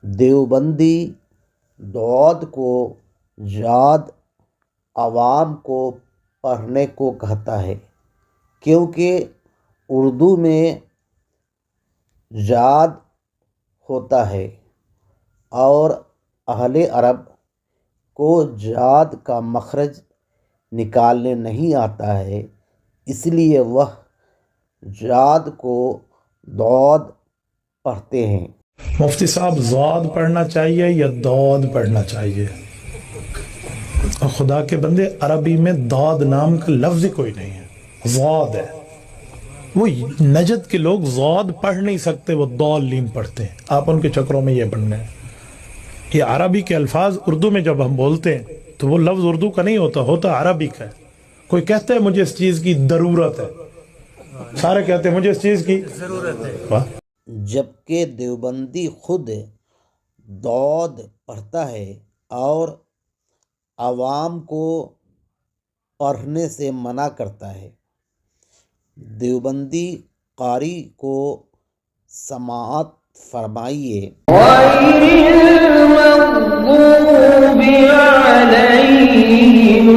دیوبندی دعود کو یاد عوام کو پڑھنے کو کہتا ہے، کیونکہ اردو میں یاد ہوتا ہے اور اہل عرب کو یاد کا مخرج نکالنے نہیں آتا ہے، اس لیے وہ یاد کو دعود پڑھتے ہیں۔ مفتی صاحب ضاد پڑھنا چاہیے یا دود پڑھنا چاہیے؟ اور خدا کے بندے عربی میں دود نام کا لفظ ہی کوئی نہیں ہے، ضاد ہے۔ وہ نجد کے لوگ ضاد پڑھ نہیں سکتے، وہ ضالین پڑھتے ہیں، آپ ان کے چکروں میں یہ پڑھنا ہے۔ یہ عربی کے الفاظ اردو میں جب ہم بولتے ہیں تو وہ لفظ اردو کا نہیں ہوتا عربی کا ہے۔ کوئی کہتا ہے مجھے اس چیز کی ضرورت ہے، سارے کہتے ہیں مجھے اس چیز کی ضرورت ہے، جبکہ دیوبندی خود دعود پڑھتا ہے اور عوام کو پڑھنے سے منع کرتا ہے۔ دیوبندی قاری کو سماعت فرمائیے۔ غیر المغضوب علیہم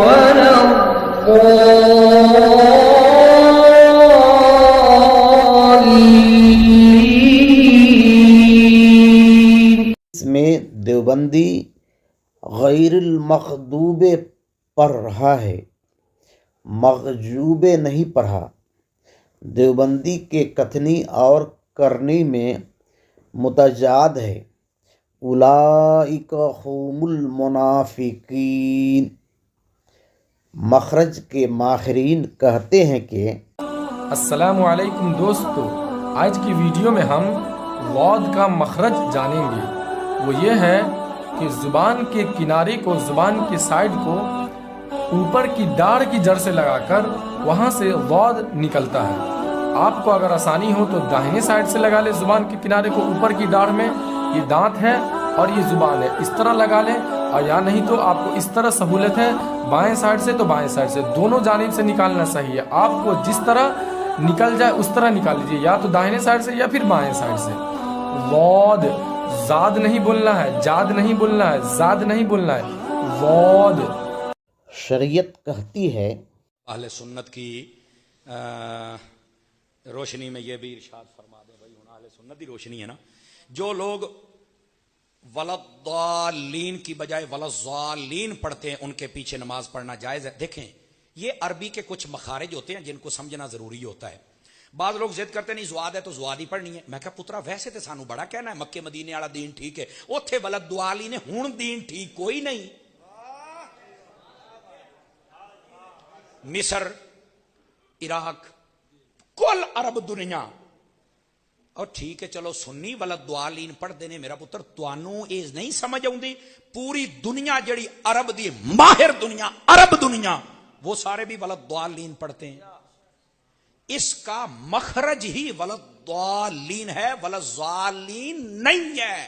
ولا الضالین۔ اس میں دیوبندی غیر المغضوب پڑھ رہا ہے، مغضوب نہیں پڑھا۔ دیوبندی کے کتھنی اور کرنی میں متضاد ہے۔ اولئک هم المنافقین۔ مخرج کے ماہرین کہتے ہیں کہ السلام علیکم دوستو، آج کی ویڈیو میں ہم ضاد کا مخرج جانیں گے۔ وہ یہ ہے کہ زبان کے کنارے کو، زبان کے سائڈ کو اوپر کی ڈاڑھ کی جڑ سے لگا کر وہاں سے ضاد نکلتا ہے۔ آپ کو اگر آسانی ہو تو داہنے سائڈ سے لگا لیں زبان کے کنارے کو، اوپر کی ڈاڑھ میں یہ دانت ہے اور یہ زبان ہے، اس طرح لگا لیں، اور یا نہیں تو آپ کو اس طرح سہولت ہے بائیں سائڈ سے تو بائیں سائڈ سے، دونوں جانب سے نکالنا صحیح ہے۔ آپ کو جس طرح نکل جائے اس طرح نکال لیجیے، یا تو داہنے سائڈ سے یا پھر بائیں سائڈ سے۔ ضاد، زاد نہیں بولنا ہے، جاد نہیں بولنا ہے، زاد نہیں بولنا ہے، ضاد۔ شریعت کہتی ہے اہل سنت کی روشنی میں یہ بھی ارشاد فرما دیں بھائی، اہل سنت کی روشنی ہے نا، جو لوگ ولضالین کی بجائے ولضالین پڑھتے ہیں ان کے پیچھے نماز پڑھنا جائز ہے۔ دیکھیں یہ عربی کے کچھ مخارج ہوتے ہیں جن کو سمجھنا ضروری ہوتا ہے۔ بعض لوگ ضد کرتے نہیں زواد ہے تو زواد ہی پڑھنی ہے۔ میں کہا پترا ویسے تو سانو بڑا کہنا ہے مکے مدینے والا دین ٹھیک ہے، اوتھے ولضالین نے ہن دین ٹھیک کوئی نہیں۔ مصر، عراق، کل عرب دنیا، اور ٹھیک ہے چلو سنی ولضالین پڑھ دینے، میرا پتر توانوں یہ نہیں سمجھ آؤندی پوری دنیا جڑی عرب دی ماہر دنیا، عرب دنیا، وہ سارے بھی ولضالین پڑھتے ہیں۔ اس کا مخرج ہی ولضالین ہے، ولضالین نہیں ہے۔